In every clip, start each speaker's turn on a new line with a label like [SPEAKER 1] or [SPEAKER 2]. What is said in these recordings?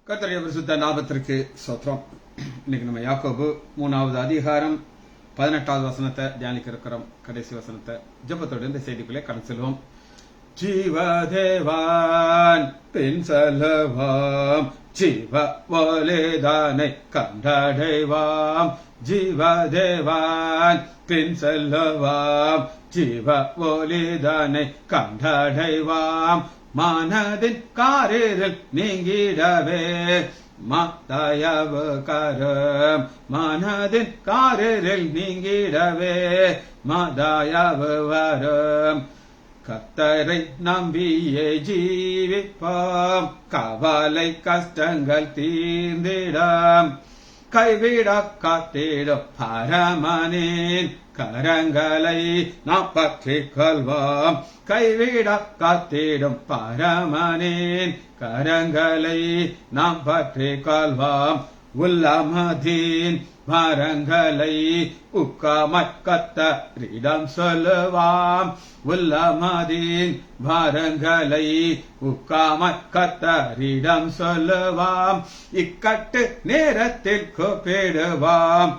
[SPEAKER 1] கர்த்தருடைய பரிசுத்த நாமத்திற்கு ஸ்தோத்திரம். இன்னைக்கு நம்ம யாக்கோபு 3வது அதிகாரம் 18வது வசனத்தை தியானிக்க இருக்கிறோம். கடைசி வசனத்தை ஜெபத்தோடு இந்த செய்திக்குள்ளே கடந்து செல்வோம். ஜீவதேவான் பின் செல்வாம், ஜீவ ஒலிதானை கண்டடைவாம். ஜீவதேவான் பின் செல்வாம், ஜீவ ஒலிதானை கண்டடைவாம். மனதின் காரில் நீங்கிடவே தயவு கரம், மனதின் காரில் நீங்கிடவே தயவு வரும். கர்த்தரை நம்பியே ஜீவிப்போம், கவலை கஷ்டங்கள் தீர்ந்திடம். கைவிட காத்திடும் பரமனின் கரங்களை நாம் பற்றிக் கொள்வோம். கைவிட காத்திடும் பரமனின் கரங்களை நாம் பற்றிக் கொள்வோம். உள்ளமதின் மரங்களை உக்காமற் கர்த்தரிடம் சொல்லுவாம். உள்ளமதின் மரங்களை உக்காமற் கர்த்தரிடம் சொல்லுவாம். இக்கட்டு நேரத்தில் கூப்பிடுவாம்,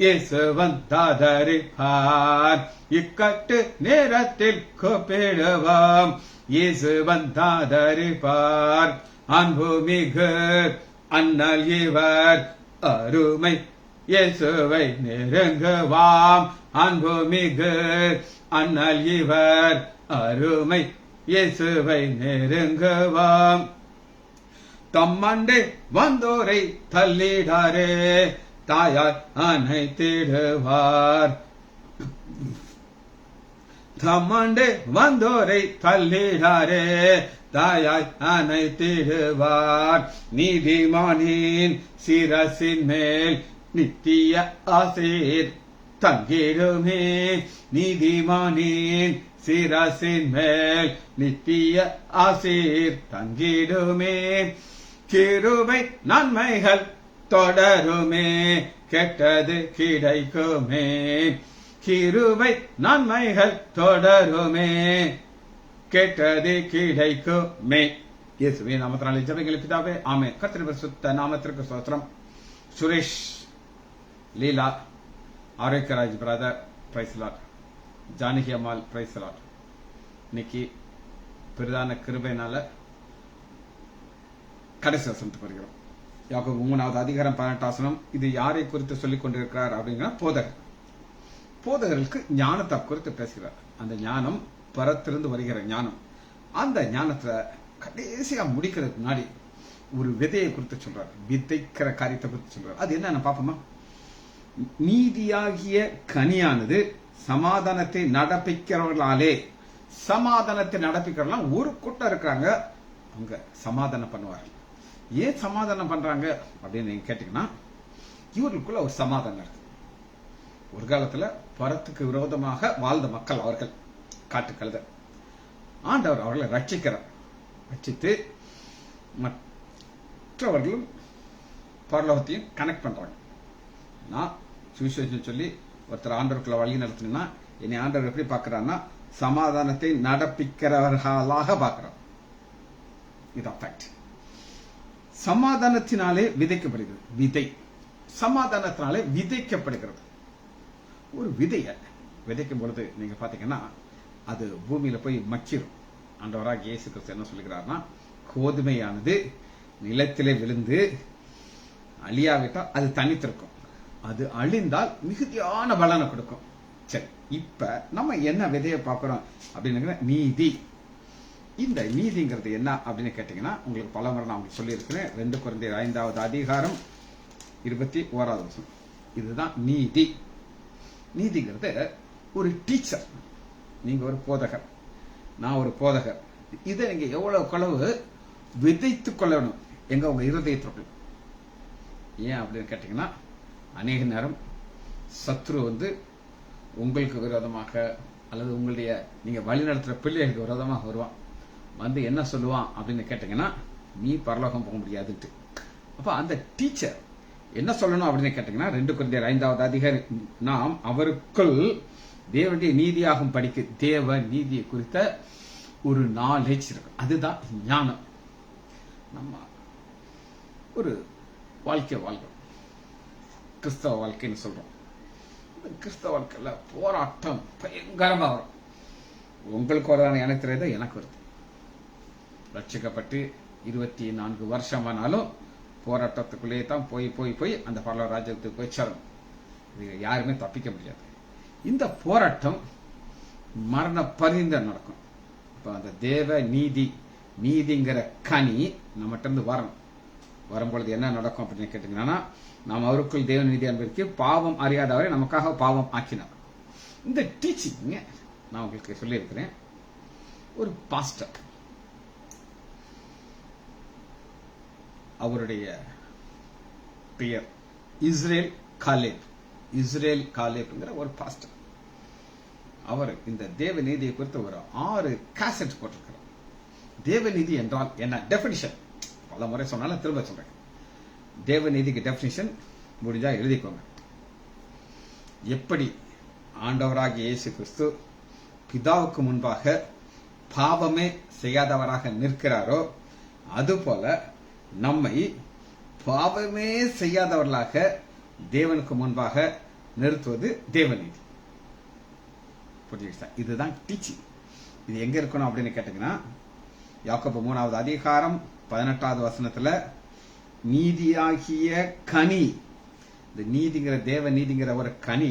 [SPEAKER 1] இயேசு வந்தாதரிப்பார். இக்கட்டு நேரத்தில் கூப்பிடுவாம், இயேசு வந்தாதரிப்பார். அன்புமிகு அண்ணல் இவர் அருமை இயேசுவை நெருங்குவாம். அன்புமிகு அண்ணல் இவர் அருமை இயேசுவை நெருங்குவாம். தம்மண்டே வந்தோரை தள்ளிடாரே, தாயார் அணைத்திடுவார். தம்மண்டே வந்தோரை தள்ளிடாரே, தாயாய் அணைத்திடுவார். நீதிமானின் சிரசின் மேல் நித்திய ஆசீர் தங்கிடுமே. நீதிமானின் சிரசின் மேல் நித்திய ஆசீர் தங்கிடுமே. கிருபை நன்மைகள் தொடருமே, கெட்டது கிடைக்குமே. கிருபை நன்மைகள் தொடருமே, கெட்டது கிடைக்குமே. இயேசுவின் நாமத்தினாலே ஜெபங்களை பிதாவே, ஆமென். கர்த்தருடைய பரிசுத்த நாமத்திற்கு ஸ்தோத்திரம். Suresh, Leela, Arokiyaraj brother, praise Lord. Janaki Ammal, praise Lord. இன்னைக்கு பிரதான கிருபையினால கடைசி வசனத்துக்கு வருகிறோம். யாக்கோபு 3வது அதிகாரம் 18 வசனம். இது யாரை குறித்து சொல்லிக் கொண்டிருக்கிறார் அப்படிங்கிற போதகர். போதகர்களுக்கு ஞானத்தை குறித்து பேசுகிறார். அந்த ஞானம் பரத்திலிருந்து வருகிற ஞானம். அந்த ஞானத்துல கடைசியா முடிக்கிறதுக்கு முன்னாடி ஒரு விதையை குறித்து சொல்றார். விதைக்கிற காரியத்தை குறித்து சொல்றார். அது என்ன பாப்போமா? நீதியாகிய கனியானது சமாதானத்தை நடப்பிக்கிறவர்களாலே. சமாதானத்தை நடப்பிக்கிறவர்கள் ஒரு கூட்டம் இருக்கிறாங்க, அவங்க சமாதானம் பண்ணுவார்கள். ஏன் சமாதானம் பண்றாங்க அப்படின்னு நீங்க கேட்டீங்கன்னா, இவர்களுக்குள்ள ஒரு சமாதானம் இருக்கு. ஒரு காலத்துல பரத்துக்கு விரோதமாக வாழ்ந்த மக்கள் அவர்கள், காட்டு கழுத. ஆண்டவர் அவர்களை ரட்சிக்கிறார். ரட்சித்து மற்றவர்களும் பரலோகத்தையும் கனெக்ட் பண்றாங்க. நான் சுவிசேஷம் சொல்லி ஒருத்தர் ஆண்டவருக்குள்ள வழி நடத்தினா, என்னை ஆண்டவர் எப்படி பார்க்கிறான்னா, சமாதானத்தை நடப்பிக்கிறவர்களாக பார்க்கிறார். இதான் ஃபேக்ட். சமாதானத்தினாலே விதைக்கப்படுகிறது. விதை சமாதானத்தினாலே விதைக்கப்படுகிறது. ஒரு விதைய விதைக்கும் பொழுது நீங்க பாத்தீங்கன்னா, அது பூமியில போய் மக்கிரும். ஆண்டவராகிய இயேசு கிறிஸ்து என்ன சொல்லுகிறார்னா, கோதுமையானது நிலத்திலே விழுந்து அழியாவிட்டால் அது தனித்திருக்கும், அது அழிந்தால் மிகுதியான பலனை கொடுக்கும். சரி, இப்ப நம்ம என்ன விதையை பார்க்கிறோம் அப்படின்னு, நீதி. இந்த நீதிங்கிறது என்ன அப்படின்னு கேட்டீங்கன்னா, உங்களுக்கு பல முறை நான் உங்களுக்கு சொல்லியிருக்கிறேன். 2 கொரிந்தியர் 5வது அதிகாரம் 21வது வசனம். இதுதான் நீதி. நீதிங்கிறது ஒரு டீச்சர். நீங்க ஒரு போதகர், நான் ஒரு போதகர். இதை நீங்க எவ்வளவு களவு விதைத்துக் கொள்ளணும் எங்க உங்க இருதயத்திற்குள். ஏன் அப்படின்னு கேட்டீங்கன்னா, அநேக நேரம் சத்ரு உங்களுக்கு விரோதமாக அல்லது உங்களுடைய நீங்க வழி நடத்துற பிள்ளைகளுக்கு விரோதமாக வருவான். என்ன சொல்லுவான் அப்படின்னு கேட்டீங்கன்னா, நீ பரலோகம் போக முடியாதுட்டு. அப்ப அந்த டீச்சர் என்ன சொல்லணும் அப்படின்னு கேட்டீங்கன்னா, 2 கொரிந்தியர் 5வது அதிகாரம், நாம் அவருக்குள் தேவனுடைய நீதியாகும் படிக்க தேவ நீதியை குறித்த ஒரு நாலேஜ் இருக்கு. அதுதான் ஞானம். நம்ம ஒரு வாழ்க்கை வாழ்க்கை கிறிஸ்தவ வாழ்க்கைன்னு சொல்றோம். இந்த கிறிஸ்தவ வாழ்க்கையில போராட்டம் பயங்கரமா வரும். உங்களுக்கு வருதான எனக்கு தெரியாத, எனக்கு வருது. ரட்சிக்கப்பட்டு 24 வருஷமானாலும் போராட்டத்துக்குள்ளேயே தான் போய் போய் போய் அந்த பரலோக ராஜ்யத்துக்கு போய் சேரணும். இது யாருமே தப்பிக்க முடியாது. இந்த போராட்டம் மரண பரிந்த நடக்கும். இப்ப அந்த தேவ நீதிங்கிற கனி நம்மகிட்ட இருந்து வரணும். வரும்பொழுது என்ன நடக்கும் அப்படின்னு கேட்டீங்கன்னா, நாம் அவருக்குள் தேவ நீதி அன்பிற்கு பாவம் அறியாதவரை நமக்காக பாவம் ஆக்கினார். இந்த டீச்சிங் நான் உங்களுக்கு சொல்லியிருக்கிறேன். ஒரு பாஸ்டர், அவருடைய பெயர் இஸ்ரேல் காலேப்ங்கிற ஒரு பாஸ்டர். அவர் இந்த தேவ நீதியை குறித்து ஒரு 6 கேசட் போட்டிருக்கிறார். தேவ நீதி என்றால் என்ன டெபினிஷன் பல முறை சொன்னாலும் திரும்ப சொல்றேன். தேவ நீதிக்கு டெபினிஷன் முடிஞ்சா எழுதிக்கோங்க. எப்படி ஆண்டவராகிய இயேசு கிறிஸ்து பிதாவுக்கு முன்பாக பாவமே செய்யாதவராக நிற்கிறாரோ, அதுபோல நம்மை பாவமே செய்யாதவர்களாக தேவனுக்கு முன்பாக நிறுத்துவது தேவநீதி. புரிஞ்சுக்கிட்டா? இதுதான் டீச்சிங். இது எங்க இருக்கணும் அப்படின்னு கேட்டீங்கன்னா, யாக்கோபு 3வது அதிகாரம் 18வது வசனத்துல நீதியாகிய கனி, இந்த நீதிங்கிற தேவ நீதிங்கிற ஒரு கனி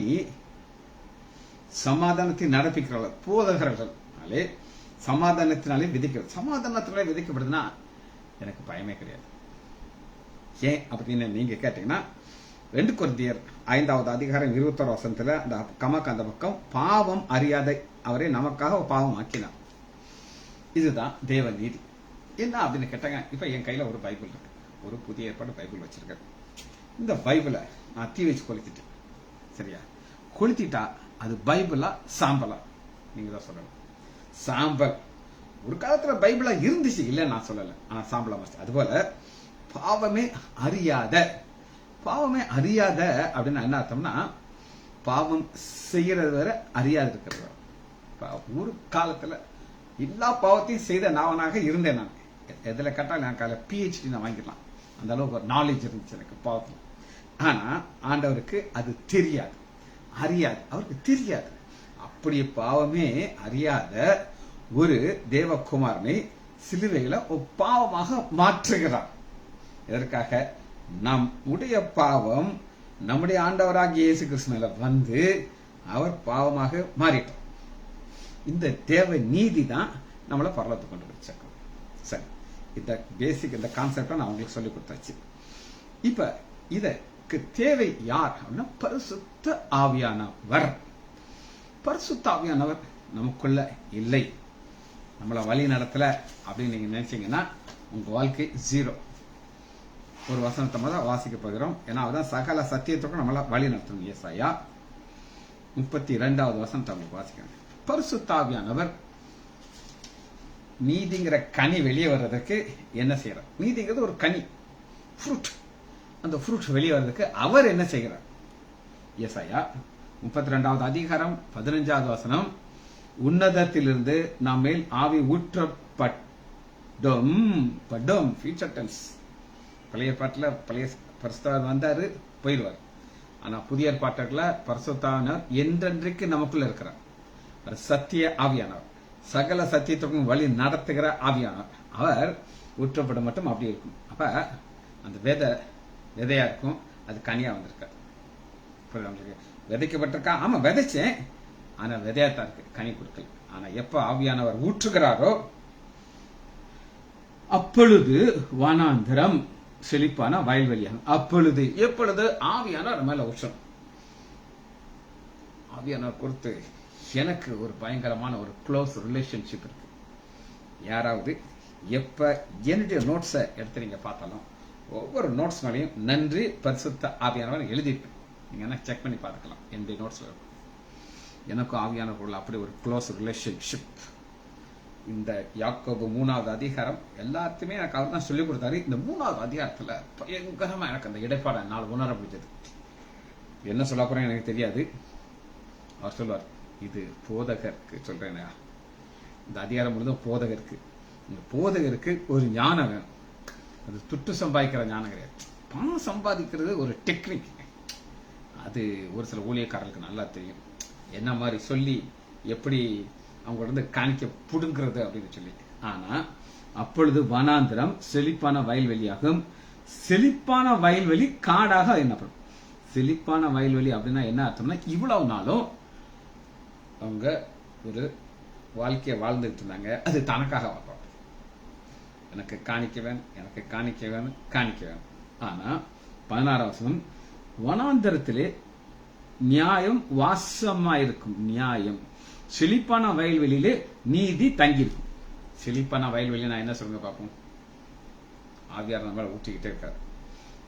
[SPEAKER 1] சமாதானத்தை நடப்பிக்கிறவர்கள் போதகர்களாலே சமாதானத்தினாலே விதிக்கிறது. சமாதானத்தினாலே விதிக்கப்படுதுன்னா எனக்கு பயமே கிடையாது. ஏன் அப்படின்னு நீங்க கேட்டீங்கன்னா, 2 கொரிந்தியர் 5வது அதிகாரம் 21 வசனத்துல அந்த அந்த பக்கம் பாவம் அறியாத அவரே நமக்காக பாவம் ஆக்கினார். இதுதான் தேவ நீதி. என்ன அப்படின்னு கேட்டாங்க, இப்ப என் கையில ஒரு பைபிள் இருக்கு, ஒரு புதிய ஏற்பாடு பைபிள் வச்சிருக்கேன். இந்த பைபிளை நான் தீ வச்சு கொளுத்திட்டேன். சரியா? கொளுத்திட்டா அது பைபிளா சாம்பலா? நீங்க தான் சொல்லணும். சாம்பல். ஒரு காலத்துல பைபிளா இருந்துச்சு, இல்ல நான் சொல்லல, ஆனா சாம்பலா மாச்சு. அதுபோல பாவமே அறியாத அப்படின்னு என்ன அர்த்தம்னா, பாவம் செய்யறது வரை அறியாது இருக்கிறது. ஒரு காலத்துல எல்லா பாவத்தையும் செய்த நாவனாக இருந்தேன். நான் எதுல கேட்டாலும் எனக்கு PhD நான் வாங்கிடலாம், அந்த அளவுக்கு ஒரு நாலேஜ் இருந்துச்சு எனக்கு பாவத்தில். ஆனா ஆண்டவருக்கு அது தெரியாது, அறியாது, அவருக்கு தெரியாது. அப்படி பாவமே அறியாத ஒரு தேவகுமாரனை சிலுவையில ஒரு பாவமாக மாற்றுகிறார். எதற்காக? நம்முடைய பாவம் நம்முடைய ஆண்டவராகிய இயேசு கிறிஸ்துவில வந்து அவர் பாவமாக மாறிட்டார். இந்த தேவ நீதி தான் நம்மளை பரலோகத்துக்கு கொண்டு போய் சேர்க்கணும். சரி, இந்த பேசிக் இந்த கான்செப்டை நான் உங்களுக்கு சொல்லி கொடுத்தாச்சு. இப்ப இதற்கு தேவை யார் அப்படின்னா, பரிசுத்த ஆவியானவர். பரிசுத்த ஆவியானவர் நமக்குள்ள இல்லை, நம்மளை வழி நடத்தல அப்படின்னு நீங்க நினைச்சீங்கன்னா உங்க வாழ்க்கை 0. ஒரு வசனத்தை தான் வாசிக்க போகிறோம். ஏன்னா அவதான் சகல சத்தியத்துக்கும் நம்மள வழி நடத்தணும். ஏசாயா 32வது வசனத்தை அவங்களுக்கு வாசிக்கணும். பரிசுத்த ஆவியானவர் நீதிங்கிற கனி வெளியே வர்றதுக்கு என்ன செய்யறார்? நீதிங்கிறது ஒரு கனி, ஃப்ரூட். அந்த ஃப்ரூட் வெளியே வர்றதுக்கு அவர் என்ன செய்கிறார்? ஏசாயா 32வது அதிகாரம் 15வது வசனம், உன்னதத்திலிருந்து நாம் மேல் ஆவி ஊற்றப்படும். Future tense. பழைய பாட்டுல பழைய பரிசுத்தர் வந்தாரு, போயிடுவார். ஆனா புதிய பாட்டுல பரிசுத்தர் என்றென்றைக்கு நமக்குள்ள இருக்கிறார். சத்திய ஆவியானவர், சகல சத்தியத்துக்கும் வழி நடத்துகிற ஆவியானவர். அவர் ஊற்றப்படும் மட்டும் அப்படி இருக்கும். அப்ப அந்த விதையா இருக்கும், அது கனியா வந்திருக்காரு. விதைக்கப்பட்டிருக்கா? ஆமா விதைச்சேன், ஆனா விதையாத்தான் இருக்கு, கனி கொடுக்கல. ஆனா எப்ப ஆவியானவர் ஊற்றுகிறாரோ அப்பொழுது வனாந்திரம் செழிப்பான வயல்வெளியாகும். அப்பொழுது எப்பொழுது ஆவியானவர் மேல ஊற்றணும். ஆவியானவர் கொடுத்து எனக்கு ஒரு பயங்கரமான ஒரு க்ளோஸ் ரிலேஷன்ஷிப் இருக்கு. யாராவது எப்ப என்னுடைய நோட்ஸை எடுத்து நீங்க பார்த்தாலும் ஒவ்வொரு நோட்ஸ் மேலையும் நன்றி பரிசுத்த ஆவியானவர் எழுதியிருப்பேன். நீங்க என்ன செக் பண்ணி பார்த்துக்கலாம். என்னுடைய நோட்ஸ்ல இருக்கும். எனக்கும் ஆவியானவர்கள் அப்படி ஒரு க்ளோஸ் ரிலேஷன்ஷிப். இந்த யாக்கோபு 3வது அதிகாரம் எல்லாத்தையுமே எனக்கு அவர் தான் சொல்லிக் கொடுத்தாரு. இந்த 3வது அதிகாரத்துல பயங்கரமா எனக்கு அந்த இடைப்பாட என்னால் உணர முடிஞ்சது. என்ன சொல்ல போறேன் எனக்கு தெரியாது. அவர் சொல்வார், இது போதகருக்கு சொல்றேன். இந்த அதிகாரம் முழுதும் போதகருக்கு. இந்த போதகருக்கு ஒரு ஞானம் வேணும். அது துட்டு சம்பாதிக்கிற ஞானம் கிடையாது. பணம் சம்பாதிக்கிறது ஒரு டெக்னிக். அது ஒரு சில ஊழியக்காரர்களுக்கு நல்லா தெரியும். என்ன மாதிரி சொல்லி எப்படி அவங்க வந்து காணிக்க புடுங்கிறது அப்படின்னு சொல்லி. ஆனா அப்பொழுது வனாந்திரம் செழிப்பான வயல்வெளியாகும். செழிப்பான வயல்வெளி காடாக என்னப்படும். செழிப்பான வயல்வெளி அப்படின்னா என்ன அர்த்தம்னா, இவ்வளவு நாளும் அவங்க ஒரு வாழ்க்கையை வாழ்ந்துட்டு இருந்தாங்க. அது தனக்காக வாழ்றோம். எனக்கு காணிக்க வேணும், எனக்கு காணிக்க வேணும், காணிக்க வேணும். ஆனா 16 வசனம், வனாந்தரத்திலே நியாயம் வாசமாயிருக்கும். நியாயம் செழிப்பான வயல்வெளியிலே நீதி தங்கியிருக்கும். செழிப்பான வயல்வெளி நான் என்ன சொல்லுங்க பார்ப்போம். ஆவியார் நம்மள ஊற்றிக்கிட்டே இருக்காரு,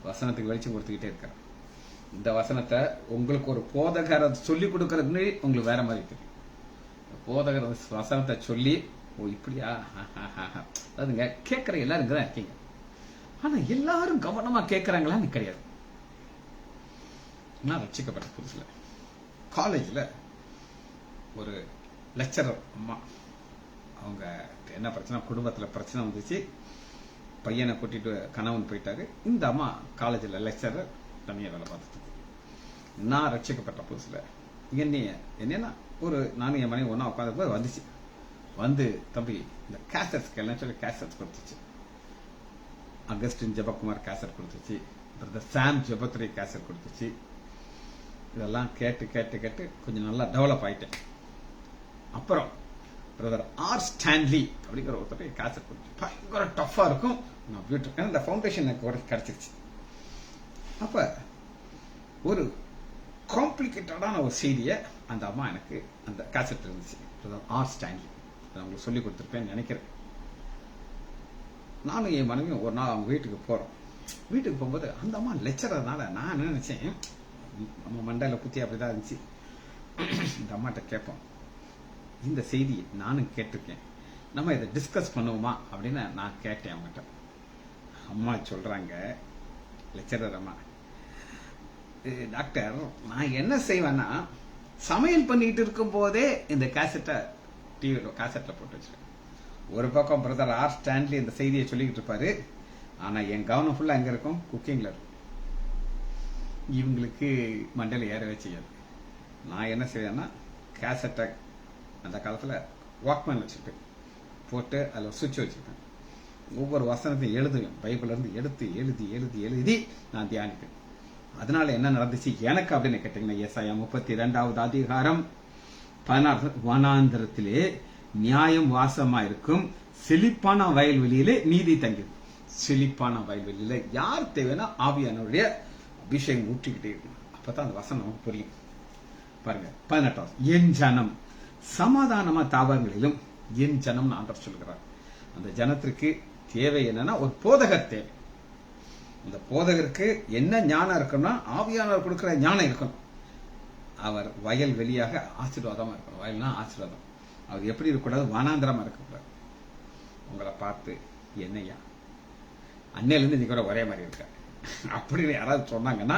[SPEAKER 1] வசனத்துக்கு வெளிச்சம் கொடுத்துக்கிட்டே இருக்காரு. இந்த வசனத்தை உங்களுக்கு ஒரு போதகரை சொல்லி கொடுக்கறதுன்னு உங்களுக்கு வேற மாதிரி தெரியும். போதகர் வசனத்தை சொல்லி, ஓ இப்படியா, அதுங்க கேட்கற எல்லாரும் இங்கதான் இருக்கீங்க. ஆனா எல்லாரும் கவனமா கேட்கறாங்களான்னு கிடையாது. நான் ரட்சிக்கப்பட்ட புதுசுல காலேஜ்ல ஒரு லெக்சரர் அம்மா, அவங்க என்ன பிரச்சனை, குடும்பத்துல பிரச்சனை வந்துச்சு. பையனை கூட்டிட்டு கணவன் போயிட்டாரு. இந்த அம்மா காலேஜ்ல லெக்சரர் தனியா வேலை பார்த்துட்டு. நான் ரட்சிக்கப்பட்ட புதுசுல என்னன்னா ஒரு நானும் என் மனைவி ஒன்னா உட்காந்து போய் வந்துச்சு. வந்து தம்பி இந்த கேசட்ஸ் கேள்வி சொல்லி கேசட்ஸ் கொடுத்துச்சு. அகஸ்டின் ஜெபக்குமார் கேசட் கொடுத்துச்சு. பிரதர் சாம் ஜெபத்துரை கேசட் கொடுத்துச்சு. இதெல்லாம் கேட்டு கேட்டு கேட்டு கொஞ்சம் நல்லா டெவலப் ஆயிட்டேன். அப்புறம் பிரதர் ஆர் ஸ்டான்லி அப்படிங்கிற ஒருத்தர் கேசட் கொடுத்து பயங்கர டஃபா இருக்கும். நான் வீட்டு இந்த ஃபவுண்டேஷன் எனக்கு கிடைச்சிருச்சு. அப்ப ஒரு காம்ப்ளிகேட்டடான ஒரு செய்தியை அந்த அம்மா எனக்கு அந்த கேசட் இருந்துச்சு. பிரதர் ஆர் ஸ்டான்லி உங்களுக்கு சொல்லி கொடுத்துருப்பேன்னு நினைக்கிறேன். நானும் என் மனைவியும் ஒரு நாள் அவங்க வீட்டுக்கு போறோம். வீட்டுக்கு போகும்போது அந்த அம்மா லெக்சரர்னால நான் என்ன நினைச்சேன், நம்ம மண்டையில குத்தி அப்படிதான் இருந்துச்சு. இந்த அம்மாட்ட கேட்போம், இந்த செய்தி நானும் கேட்டிருக்கேன், நம்ம இதை டிஸ்கஸ் பண்ணுவோமா அப்படின்னு நான் கேட்டேன் அவங்ககிட்ட. அம்மா சொல்றாங்க, லெக்சரர் அம்மா, டாக்டர் நான் என்ன செய்வேன்னா சமையல் பண்ணிட்டு இருக்கும் போதே இந்த கேசட்டை டிவியில கேசட்ல போட்டு வச்சிருக்கேன். ஒரு பக்கம் பிரதர் ஆர் ஸ்டான்லி இந்த செய்தியை சொல்லிக்கிட்டு இருப்பாரு. ஆனா என் கவனம் ஃபுல்லா எங்க இருக்கும், குக்கிங்ல இருக்கும். இவங்களுக்கு மண்டையில ஏறவே செய்யாது. நான் என்ன செய்வேன்னா கேசட்டை அந்த காலத்துல வாக்மேன் வச்சுருப்பேன், போட்டு அதில் ஒரு சுவிட்ச் வச்சுருப்பேன். ஒவ்வொரு வசனத்தையும் எழுதுவேன். பைபிள்ல இருந்து எடுத்து எழுதி எழுதி எழுதி நான் தியானிப்பேன். அதனால என்ன நடந்துச்சு எனக்கு அப்படின்னு கேட்டீங்கன்னா, ஏசாயா 32வது அதிகாரம் 16, வனாந்தரத்திலே நியாயம் வாசமா இருக்கும், செழிப்பான வயல்வெளியிலே நீதி தங்கிடும். செழிப்பான வயல்வெளியில யார் தேவைன்னா ஆவியானவருடைய அபிஷேகம் ஊற்றிக்கிட்டே இருக்கும். அப்பதான் அந்த வசனம் நமக்கு புரியும். பாருங்க 18, என் ஜனம் சமாதானமா தாவரங்களிலும் என் ஜனம்னு ஆண்டவர் சொல்கிறார். அந்த ஜனத்திற்கு தேவை என்னன்னா ஒரு போதகர் தேவை. அந்த போதகருக்கு என்ன ஞானம் இருக்கணும்னா ஆவியானவர் கொடுக்கிற ஞானம் இருக்கணும். அவர் வயல் வெளியாக ஆசீர்வாதமா இருக்கணும். வயல்னா ஆசீர்வாதம். அவர் எப்படி இருக்கக்கூடாது, வனாந்திரமா இருக்கக்கூடாது. உங்களை பார்த்து என்னையா அன்னையில இருந்து இன்னைக்கு ஒரே மாதிரி இருக்க அப்படின்னு யாராவது சொன்னாங்கன்னா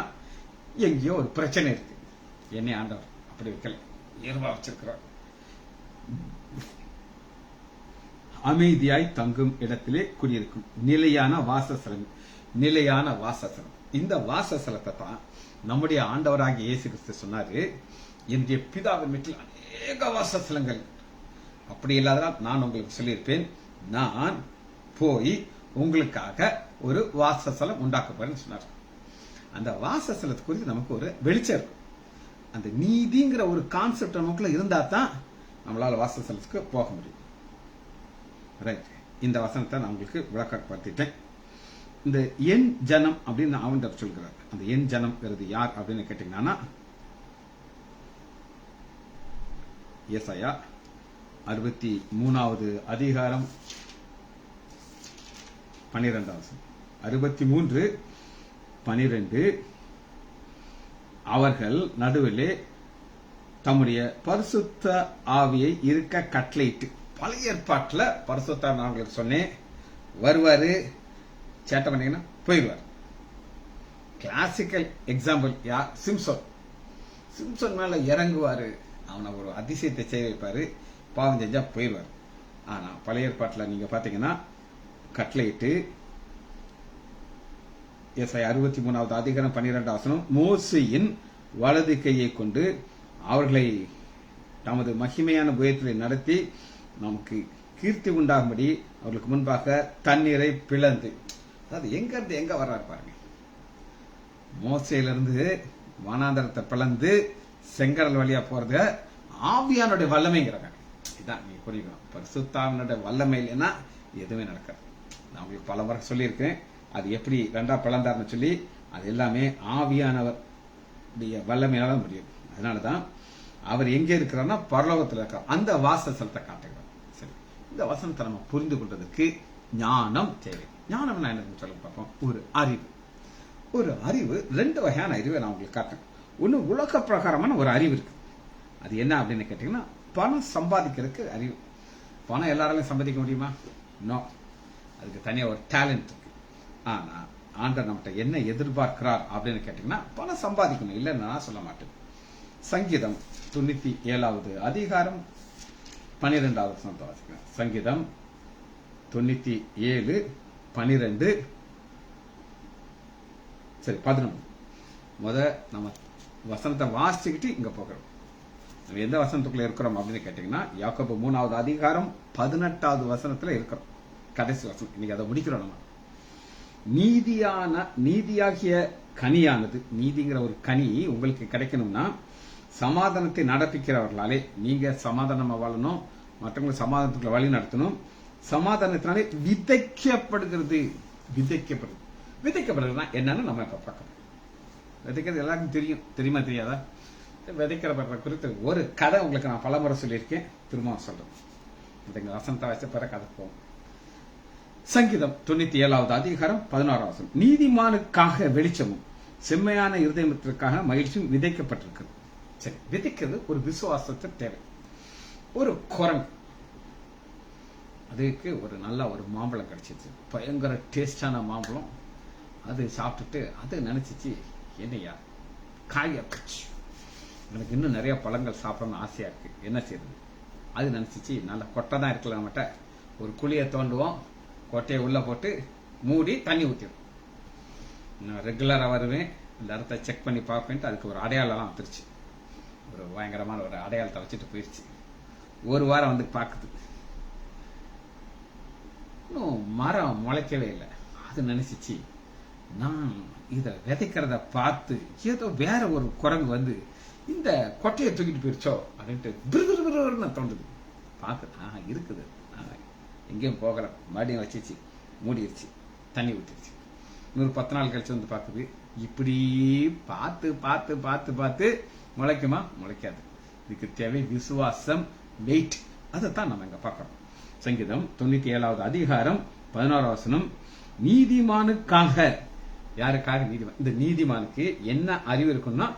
[SPEAKER 1] எங்கேயோ ஒரு பிரச்சனை இருக்கு. என்னை ஆண்டவர் அப்படி இருக்கல, உயர்வா வச்சிருக்கிறார். அமைதியாய் தங்கும் இடத்திலே குடியிருக்கும் நிலையான வாசஸ்தலம். நிலையான வாசஸ்தலம். இந்த வாசஸ்தலத்தை தான் நம்முடைய ஆண்டவராகிய இயேசு கிறிஸ்து சொன்னாரு, என்னுடைய பிதாவின் வீட்டில் அநேக வாசஸ்தலங்கள். அப்படி இல்லாததால் நான் உங்களுக்கு சொல்லியிருப்பேன், நான் போய் உங்களுக்காக ஒரு வாசஸ்தலம் உண்டாக்க போறேன்னு சொன்னார். அந்த வாசஸ்தலத்தை குறித்து நமக்கு ஒரு வெளிச்சம் இருக்கும். அந்த நீதிங்கிற ஒரு கான்செப்ட் நமக்குள்ள இருந்தா தான் நம்மளால வாசஸ்தலத்துக்கு போக முடியும். ரைட், இந்த வசனத்தை நான் உங்களுக்கு விளக்கப்படுத்திட்டேன். இந்த என் ஜனம் அப்படின்னு ஆண்டவர் சொல்கிறார். அந்த என் ஜனம் யார் அப்படின்னு கேட்டீங்கன்னா, ஏசாயா 63வது அதிகாரம் 12வது 63:12, அவர்கள் நடுவிலே தம்முடைய பரிசுத்த ஆவியை இருக்க கட்டளையிட்டு. பழைய ஏற்பாட்டுல பரிசுத்த நான் உங்களுக்கு சொன்னேன், வருவாரு, சேட்டை பண்ணீங்கன்னா போயிடுவார். கிளாசிக்கல் எக்ஸாம்பிள் யார், சிம்சன். சிம்சன் மேல இறங்குவாரு, அவனை ஒரு அதிசயத்தை செய்ய வைப்பாரு, பாவம் செஞ்சா போயிடுவார். ஆனா பழைய ஏற்பாட்டுல நீங்க பாத்தீங்கன்னா கட்டளையிட்டு ஏசாயா 63வது அதிகாரம் 12வது வசனம், மோசேயின் வலது கையை கொண்டு அவர்களை தமது மகிமையான புயத்திலே நடத்தி நமக்கு கீர்த்தி உண்டாகும்படி அவர்களுக்கு முன்பாக தண்ணீரை பிளந்து. அதாவது எங்க இருந்து எங்க வர்றாரு பாருங்க. மோசையிலிருந்து வனாந்தரத்தை பிளந்து செங்கடல் வழியா போறது ஆவியானுடைய வல்லமைங்கிறாங்க. இதான் நீங்க புரியுங்க. பரிசுத்தாவினுடைய வல்லமை இல்லைன்னா எதுவுமே நடக்காது. நான் உங்களுக்கு பல முறை சொல்லியிருக்கேன். அது எப்படி ரெண்டா பிளந்தார்னு சொல்லி அது எல்லாமே ஆவியானவர் வல்லமையால முடியும். அதனாலதான் அவர் எங்க இருக்கிறார்னா பரலோகத்தில் இருக்கார். அந்த வாசஸ்தலத்தை காட்டுகிறார். சரி, இந்த வசனத்தை நம்ம புரிந்து கொள்றதுக்கு ஞானம் தேவை. ஞானம் என்ன சொல்ல பார்ப்போம். ஒரு அறிவு ரெண்டு வகையான அறிவை நான் உங்களுக்கு காட்டுறேன். ஒன்னு உலக பிரகாரமான ஒரு அறிவு இருக்கு. அது என்ன அப்படின்னு கேட்டீங்கன்னா, பணம் சம்பாதிக்கிறதுக்கு அறிவு. பணம் எல்லாராலையும் சம்பாதிக்க முடியுமா? நோ. அதுக்கு தனியா ஒரு டேலண்ட் இருக்கு. ஆனா ஆண்டவர் நம்மகிட்ட என்ன எதிர்பார்க்கிறார் அப்படின்னு கேட்டீங்கன்னா, பணம் சம்பாதிக்கணும் இல்லைன்னு நான் சொல்ல மாட்டேன். சங்கீதம் 97வது அதிகாரம் 12வது வசனத்தை வாசிக்கிறேன். சங்கீதம் 97 12 சரி 11. நம்ம வசனத்தை வாசிச்சுக்கிட்டு இங்க போகிறோம். நம்ம எந்த வசனத்துக்குள்ள இருக்கிறோம் அப்படின்னு கேட்டீங்கன்னா, யாக்கோபு 3வது அதிகாரம் 18வது வசனத்துல இருக்கிறோம். கடைசி வசனம். இன்னைக்கு அதை முடிக்கிறோம். நம்ம நீதியாகிய கனியானது, நீதிங்கிற ஒரு கனி உங்களுக்கு கிடைக்கணும்னா சமாதானத்தை நடப்பிக்கிறவர்களாலே நீங்க சமாதானமா வாழணும், மற்றவங்களுக்கு சமாதானத்துக்குள்ள வழி நடத்தணும். சமாதானத்தினாலே விதைக்கப்படுகிறது. விதைக்கப்படுறதுனா என்னன்னு நம்ம இப்ப பார்க்கணும். விதைக்கிறது எல்லாருக்கும் தெரியுமா தெரியாதா? விதைக்கிறப்படுற குறித்து ஒரு கதை உங்களுக்கு நான் பலமுறை சொல்லியிருக்கேன். திரும்ப சொல்றேன். இந்த வசனத்தை வச்ச பிற கதை போகும். சங்கீதம் 97வது அதிகாரம் 11வது வசனம், நீதிமானுக்காக வெளிச்சமும் செம்மையான இருதயத்திற்காக மகிழ்ச்சியும் விதைக்கப்பட்டிருக்கிறது. சரி, விதைக்கிறது ஒரு விசுவாசத்தை தேவை. ஒரு குரங்கு, அதுக்கு ஒரு நல்ல ஒரு மாம்பழம் கிடைச்சிச்சு. பயங்கர டேஸ்டான மாம்பழம். அது சாப்பிட்டுட்டு அது நினைச்சிச்சு, என்னையா காயா போச்சு, எனக்கு இன்னும் நிறைய பழங்கள் சாப்பிடணும்னு ஆசையா இருக்கு, என்ன செய்யுது? அது நினைச்சிச்சு, நல்ல கொட்டை தான் இருக்குல்ல, நம்மகிட்ட ஒரு குழியை தோண்டுவோம், கொட்டையை உள்ள போட்டு மூடி தண்ணி ஊற்றிடும். நான் ரெகுலரா வருவேன், இந்த இடத்த செக் பண்ணி பார்ப்பேன்ட்டு அதுக்கு ஒரு அடையாளம் வந்துருச்சு. ஒரு பயங்கரமான ஒரு அடையாளத்தை வச்சுட்டு போயிடுச்சு. ஒரு வாரம் வந்து பார்க்குது, இன்னும் மரம் முளைக்கவே இல்லை. அது நினைச்சிச்சு, நான் இத விதைக்கிறத பார்த்து ஏதோ வேற ஒரு குரங்கு வந்து இந்த கொட்டையை தூக்கிட்டு போயிருச்சோ அப்படின்ட்டு பிரிவிறுன்னு தோன்றுது. பார்க்க இருக்குது, எங்கேயும் போகல, மறுபடியும் வச்சிச்சு, மூடிடுச்சு, தண்ணி ஊற்றிடுச்சு. 10 நாள் கழிச்சு வந்து பார்க்குது. இப்படி பார்த்து பார்த்து பார்த்து பார்த்து முளைக்குமா? முளைக்காது. இதுக்கு தேவை விசுவாசம், வெயிட். அதைத்தான் நம்ம இங்க பார்க்கிறோம். சங்கீதம் 97வது அதிகாரம் 11வது வசனம், நீதிமானுக்காக. யாருக்காக? நீதிமான். இந்த நீதிமானுக்கு என்ன அறிவு இருக்குன்னா,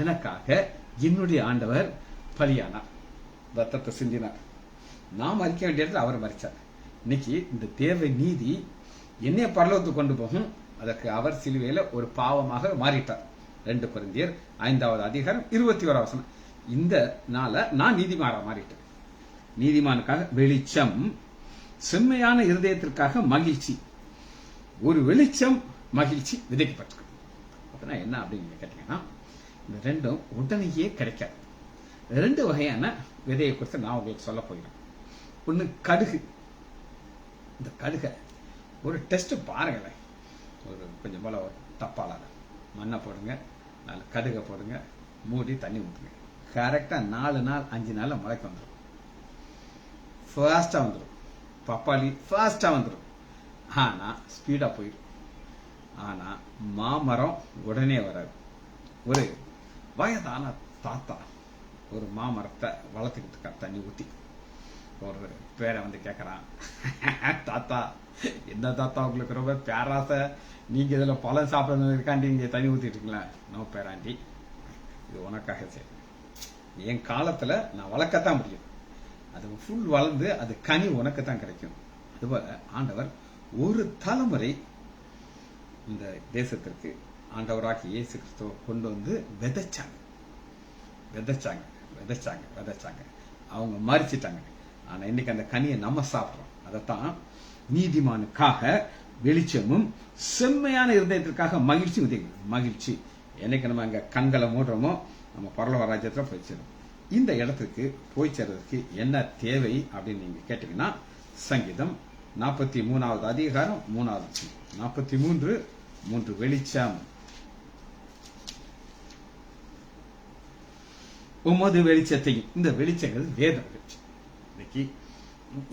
[SPEAKER 1] எனக்காக என்னுடைய ஆண்டவர் பலியானார், ரத்தத்தை சிந்தினார், நான் மறிக்க வேண்டிய இடத்துல அவர் மறிச்சார். இன்னைக்கு இந்த தேவை நீதி என்னைய பரலோகத்துக்கு கொண்டு போகும். அதற்கு அவர் சிலுவையில ஒரு பாவமாக மாறிட்டார். 2 கொரிந்தியர் 5வது அதிகாரம் 21வது வசனம். இந்த நாள நான் நீதிமானா மாறிட்டேன். நீதிமானுக்காக வெளிச்சம், செம்மையான இருதயத்திற்காக மகிழ்ச்சி. ஒரு வெளிச்சம், மகிழ்ச்சி விதைக்கப்பட்டிருக்கு. அப்படின்னா என்ன அப்படின்னு கேட்டீங்கன்னா, இந்த ரெண்டும் உடனேயே கிடைக்காது. 2 வகையான விதையை குறித்து நான் உங்களுக்கு சொல்ல போகிறேன். ஒண்ணு கடுகு. இந்த கடுகை ஒரு டெஸ்ட் பாருங்களேன். ஒரு கொஞ்சம் போல ஒரு தப்பால மண்ணை போடுங்க, 4 கடுகை போடுங்க, மூடி தண்ணி ஊற்றுங்க. கரெக்டா 4 நாள் 5 நாள்ல முளைக்க வந்துடும். ஃபாஸ்டா வந்துடும். பப்பாளி ஃபாஸ்டா வந்துடும். ஆனா ஸ்பீடா போயிடும். ஆனா மாமரம் உடனே வராது. ஒரு வயதான தாத்தா ஒரு மாமரத்தை வளர்த்துக்கிட்டு இருக்கார், தண்ணி ஊத்தி. ஒரு பேரை வந்து கேட்கறான், தாத்தா என்ன தாத்தா உங்களுக்கு ரொம்ப பேராசை, நீங்க இதுல பழம் சாப்பிடறதுக்காண்டி நீங்க தண்ணி ஊத்திட்டு இருக்கீங்களா? நோ பேராண்டி, இது உனக்காக சரி, என் காலத்துல நான் வளர்க்கத்தான் முடியும், அது ஃபுல் வளர்ந்து அது கனி உனக்குத்தான் கிடைக்கும். அதுபோல ஆண்டவர் ஒரு தலைமுறை இந்த தேசத்திற்கு ஆண்டவராகி இயேசு கிறிஸ்துவை கொண்டு வந்து விதைச்சாங்க. அவங்க மறிச்சிட்டாங்க. ஆனா இன்னைக்கு அந்த கனியை நம்ம சாப்பிடுறோம். அதைத்தான் நீதிமானுக்காக வெளிச்சமும் செம்மையான இருதயத்திற்காக மகிழ்ச்சி உதவி. மகிழ்ச்சி என்னைக்கு நம்ம அங்க கண்களை மூடுறோமோ நம்ம பரலோக ராஜ்யத்துல போய் சேரும். இந்த இடத்துக்கு போய் சேர்றதுக்கு என்ன தேவை அப்படின்னு நீங்க கேட்டீங்கன்னா, சங்கீதம் 43வது அதிகாரம் 3வது 43:3 வெளிச்சம். உமது வெளிச்சத்தையும், இந்த வெளிச்சங்கள் வேத வெளிச்சம். இன்னைக்கு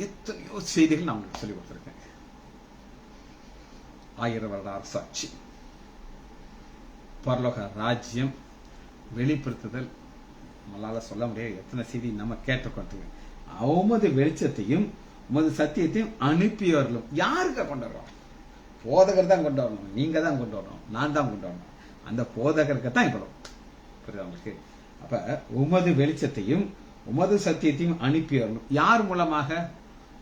[SPEAKER 1] எத்தனையோ செய்திகள் நான் உங்களுக்கு சொல்லிக் கொடுத்திருக்கேன். 1000 வருட அரசாட்சி, பரலோக ராஜ்யம், வெளிப்படுத்துதல், நம்மளால சொல்ல முடியாது எத்தனை செய்தி நம்ம கேட்டுக்கொண்டு. உமது வெளிச்சத்தையும் உமது சத்தியத்தையும் அனுப்பியவர்களும். யாருக்க கொண்டு வர்றோம்? போதகர் தான் கொண்டு வரணும், நீங்க தான் கொண்டு வரணும், நான் தான் கொண்டு வரணும். அந்த போதகருக்கு தான் இப்படும். புரியுதா உங்களுக்கு? அப்ப உமது வெளிச்சத்தையும் உமது சத்தியத்தையும் அனுப்பியவர்களும். யார் மூலமாக?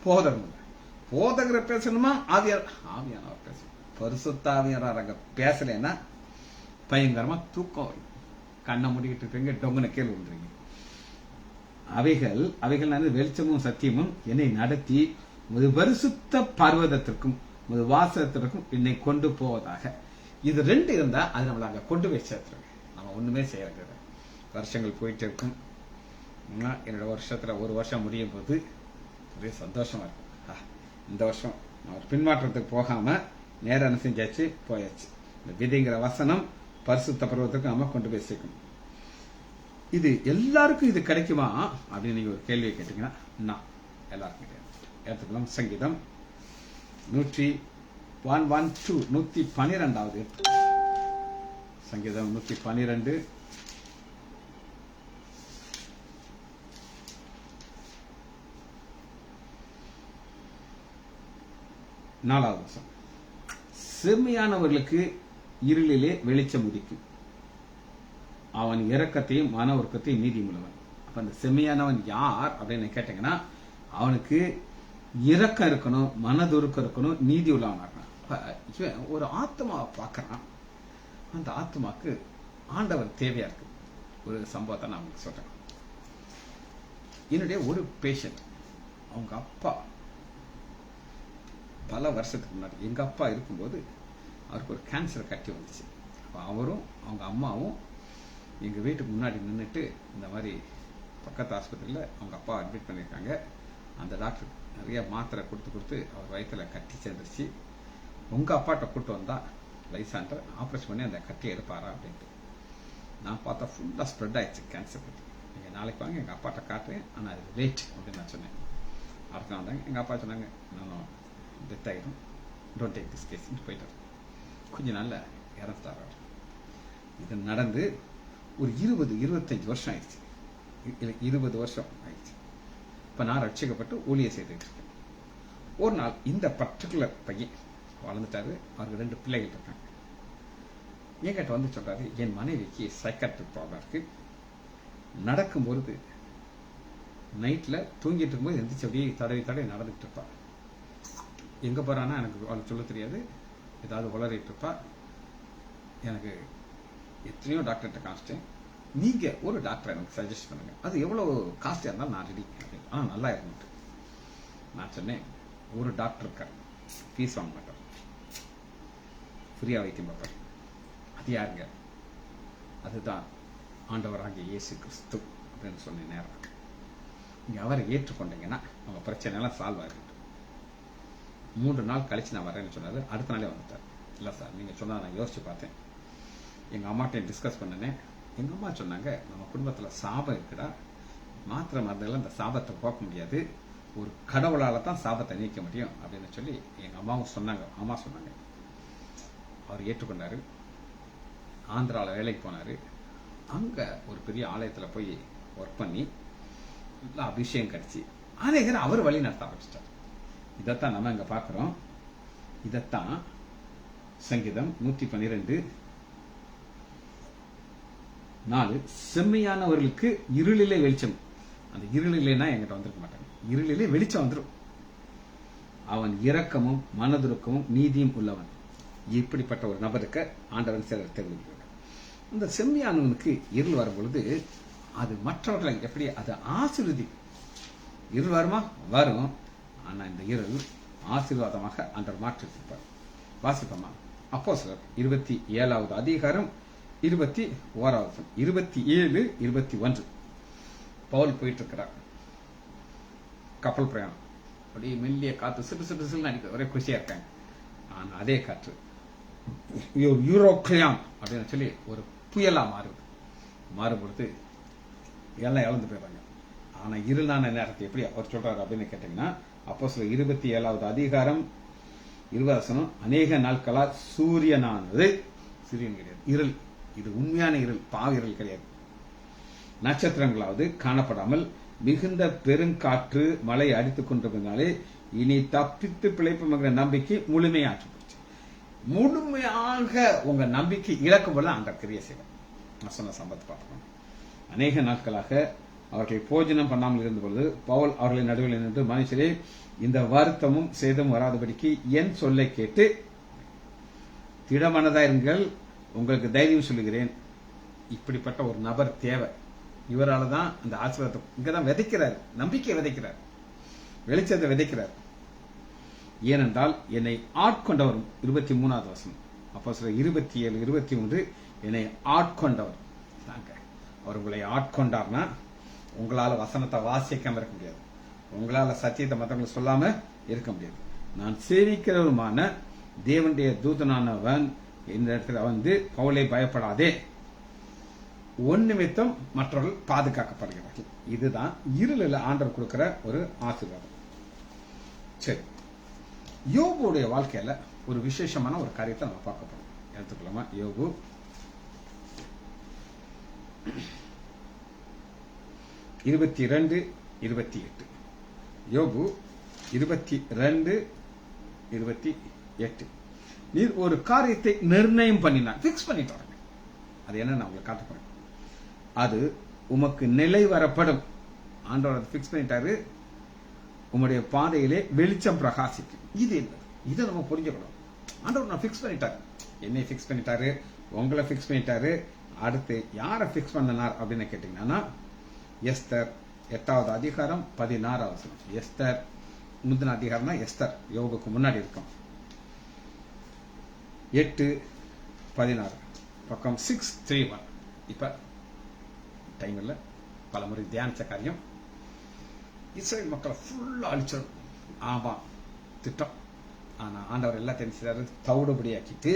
[SPEAKER 1] போதகர் மூலம். போதகரை பேசணுமா? ஆவியானவர் பேசணும். பரிசுத்த ஆவியானவர் அங்க பேசலைன்னா பயங்கரமா தூக்கம் வரும். கண்ணை மூடிக்கிட்டு இருக்கீங்க, டொங்குன கேள்வி விழுறீங்க. அவைகள் வெளிச்சமும் சத்தியமும் என்னை நடத்தி உமது பரிசுத்த பர்வதத்திற்கும் உமது வாசத்திற்கும் என்னை கொண்டு போவதாக. இது 2 இருந்தா அது நம்மள அங்க கொண்டு போய் சேர்த்துருங்க. நம்ம ஒண்ணுமே செய்யறது. வருஷங்கள் போயிட்டு இருக்கும். என்னோட வருஷத்துல 1 வருஷம் முடியும் போது ஒரே சந்தோஷமா இருக்கும். இந்த வருஷம் நான் பின்மாற்றத்துக்கு போகாம நேரம் என்ன செஞ்சாச்சு, போயாச்சு. இந்த விதைங்கிற வசனம் பரிசுத்த பருவத்துக்கு நம்ம கொண்டு போய் சேர்க்கணும். இது எல்லாருக்கும் இது கிடைக்குமா அப்படின்னு நீங்க ஒரு கேள்வியை கேட்டீங்கன்னா, நான் எல்லாருக்கும் கிடையாது. எடுத்துக்கலாம். சங்கீதம் 112 சங்கீதம் 112 4வது வசனம். செம்மையானவர்களுக்கு இருளிலே வெளிச்சம் உதிக்கும், அவன் இரக்கத்தையும் மன உருக்கத்தையும் நீதி உள்ளவன். அப்ப அந்த செம்மையானவன் யார் அப்படின்னு கேட்டீங்கன்னா, அவனுக்கு இரக்கம் இருக்கணும், மனதுருக்கம் இருக்கணும், நீதி உள்ளவன் இருக்கணும். ஒரு ஆத்மாவை பார்க்கறான், அந்த ஆத்மாக்கு ஆண்டவர் தேவையா இருக்கு. ஒரு சம்பவத்தை நான் உங்களுக்கு சொல்றேன். என்னுடைய ஒரு பேஷண்ட், அவங்க அப்பா பல வருஷத்துக்கு முன்னாடி, எங்க அப்பா இருக்கும்போது அவருக்கு ஒரு கேன்சர் கட்டி வந்துச்சு. அவரும் அவங்க அம்மாவும் எங்க வீட்டுக்கு முன்னாடி நின்றுட்டு இந்த மாதிரி பக்கத்து ஆஸ்பத்திரியில் அவங்க அப்பா அட்மிட் பண்ணியிருக்காங்க. அந்த டாக்டர் நிறைய மாத்திரை கொடுத்து அவர் வயிற்றுல கட்டி சேர்ந்துருச்சு. உங்க அப்பாட்ட கூப்பிட்டு வந்தா லைசான்டர் ஆப்ரேஷன் பண்ணி அந்த கட்டி எடுப்பாரா அப்படின்ட்டு. நான் பார்த்தா ஃபுல்லாக ஸ்ப்ரெட் ஆயிடுச்சு கேன்சர் கட்டி. நீங்கள் நாளைக்கு வாங்க எங்கள் அப்பாட்ட காட்டுறேன், ஆனால் அது லேட் அப்படின்னு நான் சொன்னேன். அடுத்த நாள் வந்தாங்க. எங்கள் அப்பா சொன்னாங்க, நான் டெத் ஆகிடும், டோன்ட் டேக் திஸ் கேஸ் போயிட்டார். கொஞ்ச நாள்ல இறந்துட்டார். இது நடந்து ஒரு 20-25 வருஷம் ஆயிடுச்சு. 20 வருஷம் ஆயிடுச்சு. இப்ப நான் ரட்சிக்கப்பட்டு ஊழியம் செய்துட்டு இருக்கேன். ஒரு நாள் இந்த பர்டிகுலர் பையன் வளர்ந்துட்டாரு. அவருக்கு 2 பிள்ளைகள் இருக்காங்க. என்கிட்ட வந்து சொல்றாரு, என் மனைவிக்கு சைக்காட்ரிக் ப்ராப்ளம் இருக்கு. நடக்கும்பொழுது நைட்ல தூங்கிட்டு இருக்கும்போது எந்திரிச்சு அப்படியே தடவி நடந்துட்டு இருப்பா. எங்க போறான்னா எனக்கு அவளுக்கு சொல்ல தெரியாது. ஏதாவது உளறிட்டு இருப்பா. எனக்கு எத்தனையோ டாக்டர்கிட்ட காமிச்சிட்டேன். நீங்க ஒரு டாக்டர் எனக்கு சஜஸ்ட் பண்ணுங்க, அது எவ்வளவு காஸ்ட்லியா இருந்தாலும் நான் ரெடி, ஆனா நல்லா இருந்துட்டு. நான் சொன்னேன், ஒரு டாக்டர் இருக்கார், ஃபீஸ் வாங்க மாட்டார், ஃப்ரீயா வைத்தியம் பார்ப்பார். அது யாருங்க? அதுதான் ஆண்டவராகிய இயேசு கிறிஸ்து அப்படின்னு சொன்ன நேரம். நீங்க அவரை ஏற்றுக்கொண்டீங்கன்னா அவங்க பிரச்சனை எல்லாம் சால்வ் ஆகிட்டு. 3 நாள் கழிச்சு நான் வரேன்னு சொன்னாரு. அடுத்த நாளே வந்துட்டார். இல்ல சார், நீங்க சொன்னா நான் யோசிச்சு பார்த்தேன், எங்க அம்மாட்ட டிஸ்கஸ் பண்ணனேன். எங்க அம்மா சொன்னாங்க, நம்ம குடும்பத்துல சாபம் இருக்குடா, மாத்திரை மருந்தெல்லாம் இந்த சாபத்தை போக்க முடியாது, ஒரு கடவுளால தான் சாபத்தை நீக்க முடியும் அப்படின்னு சொல்லி எங்க அம்மாவும் சொன்னாங்க. அம்மா சொன்னாங்க. அவர் ஏற்றுக்கொண்டாரு. ஆந்திராவில் வேலைக்கு போனாரு. அங்க ஒரு பெரிய ஆலயத்துல போய் ஒர்க் பண்ணி அபிஷேகம் கிடைச்சி அநேகர் அவர் வழி நடத்த ஆரம்பிச்சிட்டார். இதைத்தான் நம்ம இங்க பாக்குறோம். இதைத்தான் சங்கீதம் 112:4 செம்மையானவர்களுக்கு இருளிலே வெளிச்சம். அந்த இருளிலேனா என்கிட்ட வந்திருக்க மாட்டாங்க, இருளிலே வெளிச்சம் வந்துடும். அவன் இரக்கமும் மனதுருக்கமும் நீதியும் உள்ளவன். இப்படிப்பட்ட ஒரு நபருக்கு ஆண்டவன் சிலர் தெரிவிக்கிறார். இந்த செம்மையானவனுக்கு இருள் வரும் பொழுது அது மற்றவர்களை எப்படி அது ஆசீர்வதி. இருள் வருமா? வரும். ஆனா இந்த இருள் ஆசீர்வாதமாக ஆண்டவர் மாற்றிருப்பார். வாசிப்போமா? அப்போஸ்தலர் 27வது அதிகாரம் 21வது 27, 21. பவுல் போயிட்டு இருக்கிறார். கப்பல் பிரயாணம். அப்படியே மெல்லிய காத்து சிறு சிறு சிறு அடிக்க ஒரே குஷியா இருக்காங்க. ஆனா அதே காற்று யூரோக்ளியான் அப்படின்னு சொல்லி ஒரு புயலா மாறுபடுத்து எல்லாம் இழந்து போயிடுறாங்க. ஆனா இருளான நேரத்தை எப்படி அவர் சொல்றாரு அப்படின்னு கேட்டீங்கன்னா, அப்போஸ்தலர் 27வது அதிகாரம் 20 அநேக நாட்களா சூரியனானது, சூரியன் கிடையாது, இருள். இது உண்மையான இருள், பாவ இருள் கிடையாது. நட்சத்திரங்களாவது காணப்படாமல் மிகுந்த பெருங்காற்று மழை அடித்துக் கொண்டிருந்தனாலே இனி தப்பித்து பிழைப்புங்கிற நம்பிக்கை முழுமையாற்றி போச்சு. முழுமையாக உங்க நம்பிக்கை இழக்கும் போது அந்த கிரியை செய்வார். நான் சொன்ன சம்பவத்தை பார்க்கணும். அநேக நாட்களாக அவர்கள் போஜனம் பண்ணாமல் இருந்த பொழுது பவுல் அவர்களின் நடுவில் நின்று, மனுஷரே, இந்த வருத்தமும் சேதமும் வராதபடிக்கு என் சொல்லை கேட்டு திடமனதாயிருங்கள், உங்களுக்கு தைரியம் சொல்லுகிறேன். இப்படிப்பட்ட ஒரு நபர் தேவை. இவரால் தான் அந்த ஆசீர்வாதத்தை இங்கதான் விதைக்கிறார், நம்பிக்கை விதைக்கிறார், வெளிச்சத்தை விதைக்கிறார். ஏனென்றால் என்னை ஆட்கொண்டவர், 23வது வசனம், அப்போஸ்தலர் 27, 23, என்னை ஆட்கொண்டவர். அவர் உங்களை ஆட்கொண்டார்னா உங்களால வசனத்தை வாசிக்காம இருக்க முடியாது, உங்களால சத்தியத்தை மற்றவங்களுக்கு சொல்லாம இருக்க முடியாது. நான் சேவிக்கிறவருமான தேவனுடைய தூதனானவன் இந்த இடத்துல வந்து, பவுலை பயப்படாதே, ஒன் நிமித்தம் மற்றவர்கள் பாதுகாக்கப்படுகிறார்கள். இதுதான் இருளில் ஆண்டவர் கொடுக்கிற ஒரு ஆசீர்வாதம். சரி, யோபுடைய வாழ்க்கையில ஒரு விசேஷமான ஒரு காரியத்தை நம்ம பார்க்க போறோம். எடுத்துக்கலாமா? யோபு 22, 28. யோபு 22, 28. நீர் ஒரு காரியத்தை நிர்ணயம் பண்ணினார், பிக்ஸ் பண்ணிட்டு வரேன். அது என்ன நான் உங்களுக்கு காட்ட போறேன். அது உமக்கு நிலை வரப்படும். ஆண்டவர் அதை பிக்ஸ் பண்ணிட்டாரு. உங்களுடைய பாதையிலே வெளிச்சம் பிரகாசிக்கும். இது என்ன? இதை நம்ம புரிஞ்சுக்கணும். ஆண்டவர் நான் பிக்ஸ் பண்ணிட்டாரு, என்னை பிக்ஸ் பண்ணிட்டாரு, உங்களை பிக்ஸ் பண்ணிட்டாரு. அடுத்து யாரை பிக்ஸ் பண்ணனார் அப்படின்னு கேட்டீங்கன்னா, எஸ்தர் 8வது அதிகாரம் 16வது வசனம். எஸ்தர் முந்தின அதிகாரம்னா எஸ்தர் யோபுக்கு முன்னாடி இருக்கும். 8:16 பக்கம் 631. இப்ப டைம் இல்ல, பல முறை தியானிச்ச காரியம். இஸ்ரேல் மக்களை ஃபுல்லா அழிச்சிடும். ஆமா, திட்டம். ஆனா ஆண்டவர் எல்லாத்தையும் செய்றாரு, தவிடுபடியாக்கிட்டு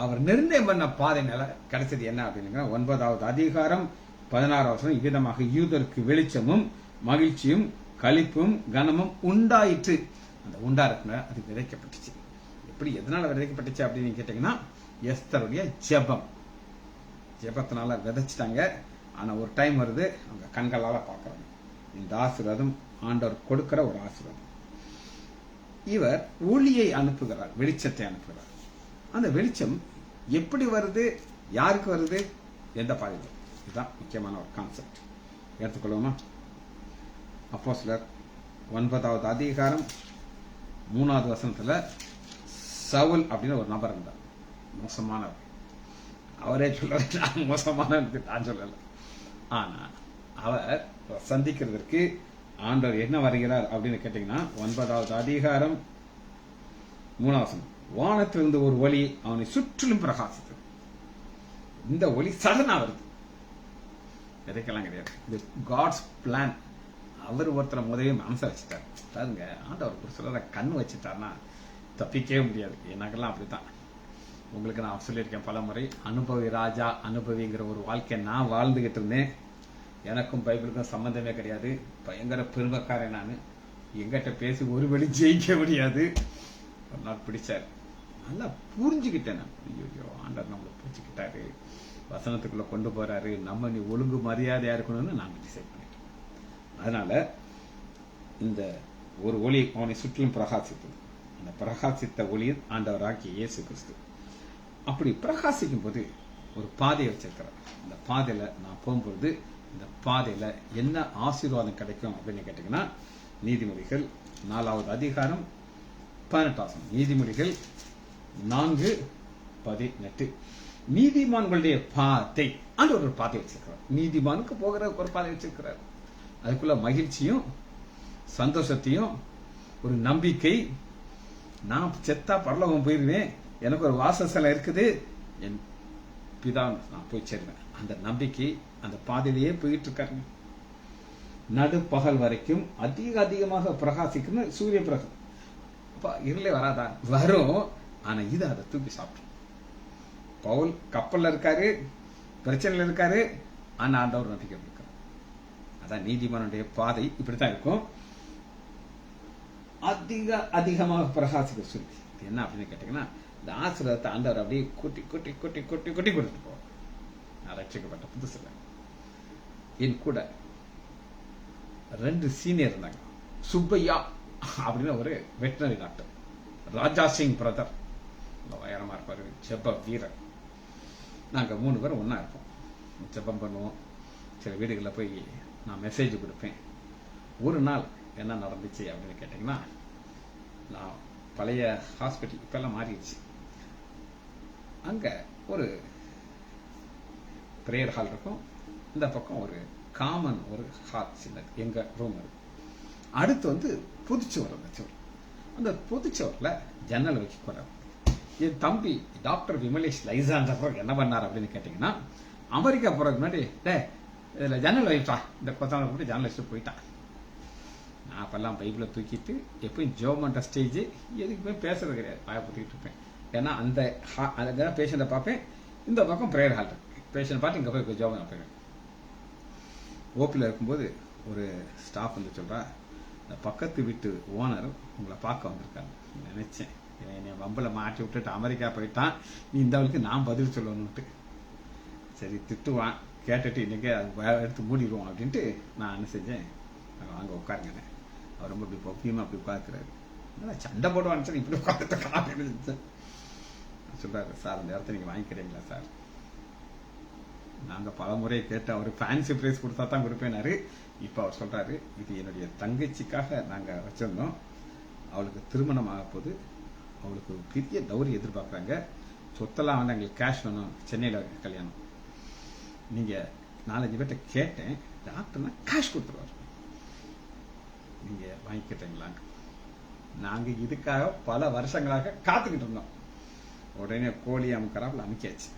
[SPEAKER 1] அவர் நிர்ணயம் பண்ண பாதை நில கிடைச்சது என்ன அப்படின்னா, 9வது அதிகாரம் 16வது வசனம். இவ்விதமாக யூதருக்கு வெளிச்சமும் மகிழ்ச்சியும் களிப்பும் கனமும் உண்டாயிற்று. அந்த உண்டா இருக்குன்னா அது விதைக்கப்பட்டுச்சு. எப்படி, எதனால விதைக்கப்பட்டுச்சு அப்படின்னு கேட்டீங்கன்னா, எஸ்தருடைய ஜெபத்தினால விதைச்சிட்டாங்க. ஆனா ஒரு டைம் வருது, அவங்க கண்களால பாக்குறாங்க. இந்த ஆசீர்வாதம் ஆண்டவர் கொடுக்கிற ஒரு ஆசீர்வாதம். இவர் ஒளியை அனுப்புகிறார், வெளிச்சத்தை அனுப்புகிறார். அந்த வெளிச்சம் எப்படி வருது, யாருக்கு வருது, எந்த பாதையில்? இதுதான் முக்கியமான ஒரு கான்செப்ட். எடுத்துக்கொள்வோமா? அப்போஸ்தலர் 9வது அதிகாரம் 3வது வசனத்துல சவுல் அப்படின்னு ஒரு நபர் இருந்தார், மோசமானவர். அவரே சொல்ல மோசமான நான் சொல்லல. ஆனா அவர் சந்திக்கிறதுக்கு ஆண்டவர் என்ன வருகிறார் அப்படின்னு கேட்டீங்கன்னா, 9வது அதிகாரம் 3வது வசனம். வானத்திலிருந்து ஒரு ஒளி அவனை சுற்றிலும் பிரகாசித்தது. இந்த ஒளி சடனா வருது, எதைக்கெல்லாம் கிடையாது. இது காட்ஸ் பிளான். அவர் ஒருத்தரை முதலே மனசை வச்சுட்டார். பாருங்க, ஆண்டவர் ஒரு சிலரை கண் வச்சுட்டார்னா தப்பிக்கவே முடியாது. எனக்கெல்லாம் அப்படித்தான். உங்களுக்கு நான் சொல்லியிருக்கேன் பல முறை, அனுபவி ராஜா அனுபவிங்கிற ஒரு வாழ்க்கை நான் வாழ்ந்துகிட்டு இருந்தேன். எனக்கும் பைபிளுக்கும் சம்பந்தமே கிடையாது. பயங்கர பெருமைக்காரன் நான். எங்கிட்ட பேசி ஒரு வழி ஜெயிக்க முடியாது. ஒரு நாள் பிடிச்சார், நல்லா புரிஞ்சுக்கிட்டேன் நான். ஐயோ, ஆண்டவர் நம்மளை புரிஞ்சுக்கிட்டாரு, வசனத்துக்குள்ள கொண்டு போறாரு, நம்ம நீ ஒழுங்கு மரியாதையா இருக்கணும்னு நான் டிசைட் பண்ணிட்டேன். அதனால இந்த ஒரு ஒளி அவனை சுற்றிலும் பிரகாசித்தது. அந்த பிரகாசித்த ஒளியின் ஆண்டவராகிய இயேசு கிறிஸ்து. அப்படி பிரகாசிக்கும் போது ஒரு பாதையை வச்சிருக்கிறார். அந்த பாதையில நான் போகும்போது இந்த பாதையில என்ன ஆசீர்வாதம் கிடைக்கும் அப்படின்னு கேட்டீங்கன்னா, நீதிமொழிகள் 4வது அதிகாரம் 18வது வசனம். நீதிமொழிகள் 4:18. நீதிமான்களுடைய பாதை ஆண்டவர் ஒரு பாதை வச்சிருக்கிறார். நீதிமானுக்கு போகிற ஒரு பாதை வச்சிருக்கிறார். அதுக்குள்ள மகிழ்ச்சியும் சந்தோஷத்தையும் ஒரு நம்பிக்கை. நான் செத்தா பரலோகம் போயிருவேன், எனக்கு ஒரு வாசஸ்தலம் இருக்குது, என் பிதா நான் போய் சேருவேன். அந்த நம்பிக்கை அந்த பாதையிலேயே போயிட்டு இருக்காருங்க. நடு பகல் வரைக்கும் அதிகமாக பிரகாசிக்கணும் சூரிய பிரகாசம். இருளே வராதா? வரும். ஆனா இது அதை தூக்கி சாப்பிடும். பவுல் கப்பல்ல இருக்காரு, பிரச்சனையில இருக்காரு, ஆனா ஆண்டவர் நம்பிக்கை இருக்காரு. அதான் நீதிமானுடைய பாதை இப்படித்தான் இருக்கும். அதிகமாக பிரகாசிக்க சொல்லி என்ன அப்படின்னு கேட்டீங்கன்னா, இந்த ஆசீர்வாதத்தை ஆண்டவர் அப்படியே கொட்டி கொட்டி கொட்டி கொட்டி கொட்டி கொடுத்துட்டு போவார். நான் ரட்சிக்கப்பட்ட புதுசுல என் கூட 2 சீனியர் இருந்தாங்க. சுப்பையா அப்படின்னு ஒரு வெட்டினரி டாக்டர், ராஜா சிங் பிரதர், உயரமா இருப்பாரு, ஜெப வீரர். நாங்க 3 பேரும் ஒன்னா இருப்போம், ஜெபம் பண்ணுவோம். சில வீடுகளில் போய் நான் மெசேஜ் கொடுப்பேன். ஒரு நாள் என்ன நடந்துச்சு அப்படின்னு கேட்டீங்கன்னா, நான் பழைய ஹாஸ்பிட்டல் இப்பெல்லாம் மாறிடுச்சு, அங்க ஒரு பிரேயர் ஹால் இருக்கும். இந்த பக்கம் ஒரு காமன் ஒரு ஹால் சின்னது எங்க ரூம் இருக்கு. அடுத்து பொதுச்சுவர் இருந்துச்சு. அந்த பொதுச்சுவர்ல ஜன்னல் வைக்க போறாரு. என் தம்பி டாக்டர் விமலேஷ் லைசாண்டர் என்ன பண்ணார் அப்படின்னு கேட்டீங்கன்னா, அமெரிக்கா போறதுக்கு முன்னாடி இதுல ஜன்னல் வைப்பா, இந்த கொத்தான போட்டு ஜன்னல் வச்சுட்டு போயிட்டான். நான் அப்பெல்லாம் பைபிளை தூக்கிட்டு எப்பயும் ஜோமண்ட ஸ்டேஜ் எதுக்குமே பேசுறது கிடையாது, பயப்பட்டுக்கிட்டு இருப்பேன். ஏன்னா அந்த பேஷண்ட்டை பார்ப்பேன், இந்த பக்கம் பிரேயர் ஹால் இருக்கு, பேஷண்ட் பார்த்து இங்க போய் ஜோமன் வைப்பேன். ஓபியில் இருக்கும்போது ஒரு ஸ்டாஃப் சொல்றா, இந்த பக்கத்து வீட்டு ஓனர் உங்களை பார்க்க வந்திருக்காங்க. நினைச்சேன் என்னை வம்பல மாட்டி விட்டுட்டு அமெரிக்கா போயிட்டான், நீ இந்த அவளுக்கு நான் பதில் சொல்லணும்ட்டு. சரி திட்டுவான், கேட்டுட்டு இன்னைக்கு எடுத்து மூடிடுவோம் அப்படின்ட்டு நான் என்ன செஞ்சேன், வாங்க உட்காருங்க. அவர் ரொம்ப இப்படி பொக்கியமா அப்படி உட்காந்துக்கிறாரு. சண்டை போடுவான்னு சொல்லி இப்படி உட்காந்துட்டு சொல்றாரு, சார் அந்த இடத்த நீங்க வாங்கிக்கிறீங்களா சார்? நாங்க பல முறை கேட்டு அவரு ஃபேன்சி பிரைஸ் கொடுத்தா தான் கொடுப்பேனாரு. இப்ப அவர் சொல்றாரு, இது என்னுடைய தங்கச்சிக்காக நாங்க வச்சிருந்தோம், அவளுக்கு திருமணம் ஆக போது, அவளுக்கு பெரிய டவுரி எதிர்பார்க்கறாங்க, சொத்தெல்லாம் வந்து எங்களுக்கு கேஷ் வேணும், சென்னையில கல்யாணம். நீங்க 4-5 பேர்ட்ட கேட்டேன், டாக்டர்னா கேஷ் கொடுத்துருவாரு, நீங்க வாங்கிக்கிட்டீங்களா? நாங்க இதுக்காக பல வருஷங்களாக காத்துக்கிட்டு இருந்தோம். உடனே கோழி அமுக்கறாப்புல அமுக்கியாச்சு.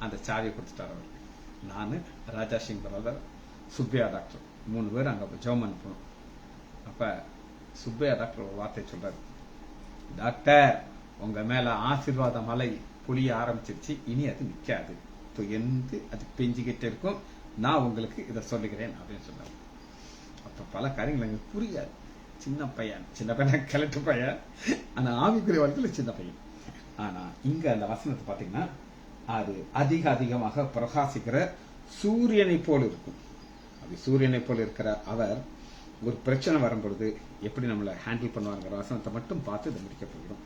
[SPEAKER 1] அந்த சாவியை கொடுத்துட்டார் அவர். நானு, ராஜா சிங் பிரதர், சுப்பையா டாக்டர் 3 பேர் அங்க ஜோமன் போனோம். அப்ப சுப்பையா டாக்டர் ஒரு வார்த்தை சொல்றாரு, டாக்டர் உங்க மேல ஆசீர்வாத மலை பொழிய ஆரம்பிச்சிருச்சு, இனி அது நிக்காது, எந்த அது பெஞ்சுக்கிட்டே இருக்கும், நான் உங்களுக்கு இதை சொல்லுகிறேன் அப்படின்னு சொன்னார். அப்ப பல காரியங்கள் எனக்கு புரியாது. சின்ன பையன் கிழட்டு பையன், ஆனா ஆவிக்குரிய வாழ்க்கையில சின்ன பையன். ஆனா இங்க அந்த வசனத்தை பாத்தீங்கன்னா, அது அதிகமாக பிரகாசிக்கிற சூரியனை போல் இருக்கும். அப்படி சூரியனை போல் இருக்கிற அவர் ஒரு பிரச்சனை வரும்பொழுது எப்படி நம்மளை ஹேண்டில் பண்ணுவாங்கிற வசனத்தை மட்டும் பார்த்து இதை முடிக்க போயிடும்.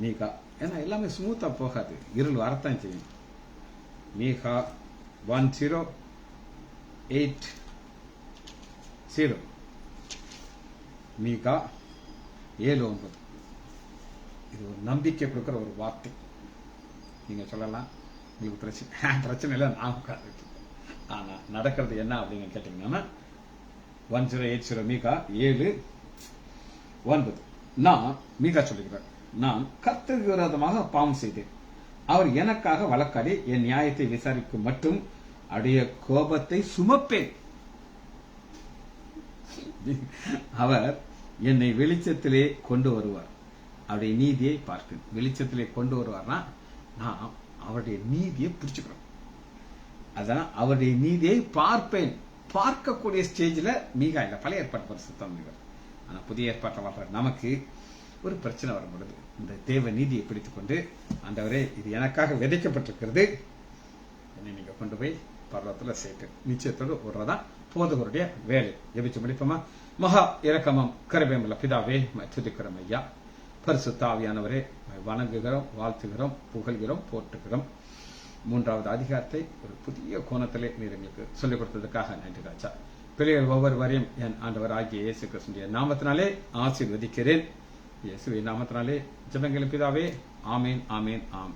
[SPEAKER 1] மீகா, ஏன்னா எல்லாமே ஸ்மூத்தா போகாது, இருள் வரத்தான் செய்யும். மீகா 10:8, மீகா 7:9. இது ஒரு நம்பிக்கை கொடுக்கிற ஒரு வார்த்தை. நீங்க சொல்லலாம், உங்களுக்கு பிரச்சனை இல்லை, நான் உட்கார்ந்துட்டு இருக்கேன். ஆனா நடக்கிறது என்ன அப்படின்னு கேட்டீங்கன்னா, 10:8 மீகா 7:9. நான் மீகா சொல்லுகிறேன், நான் கர்த்தருக்கு விரோதமாக பாவம் செய்தேன், அவர் எனக்காக வழக்காடி என் நியாயத்தை விசாரிக்கும் மட்டும் அடைய கோபத்தை சுமப்பேன். அவர் என்னை வெளிச்சத்திலே கொண்டு வருவார், அவருடைய நீதியை பார்ப்பேன். வெளிச்சத்திலே கொண்டு வருவார்னா நான் அவருடைய நீதியை பிடிச்சுக்கிறோம். அதான் அவருடைய நீதியை பார்ப்பேன். பார்க்கக்கூடிய ஸ்டேஜ்ல மீகா இல்ல, பழைய ஏற்பாட்டு பரிசுத்தம். ஆனா புதிய ஏற்பாட்டை வர்ற நமக்கு ஒரு பிரச்சனை வரும் பொழுது இந்த தேவ நீதியை பிடித்துக் கொண்டு, ஆண்டவரே இது எனக்காக விதைக்கப்பட்டிருக்கிறது, என்னை நீங்க கொண்டு போய் பர்வத்துல சேர்த்து நிச்சயத்தோடு விடுறதான் போதகருடைய வேலை. ஜெபிச்சு முடிப்போமா? மகா இரக்கமும் கிருபையுமுள்ள பிதாவே, துதிக்கிறோம் ஐயா. பரிசுத்த ஆவியானவரே, வணங்குகிறோம், வாழ்த்துகிறோம், புகழ்கிறோம், போற்றுகிறோம். 3வது அதிகாரத்தை ஒரு புதிய கோணத்திலே நீர் எங்களுக்கு சொல்லிக் கொடுத்ததுக்காக நன்றி ராஜா. பிள்ளைகள் ஒவ்வொருவரையும் என் ஆண்டவர் ஆகிய இயேசு கிறிஸ்துவின் நாமத்தினாலே ஆசீர்வதிக்கிறேன். இயேசுவின் நாமத்தினாலே ஜெபங்கள் பிதாவே. ஆமேன், ஆமேன், ஆம்.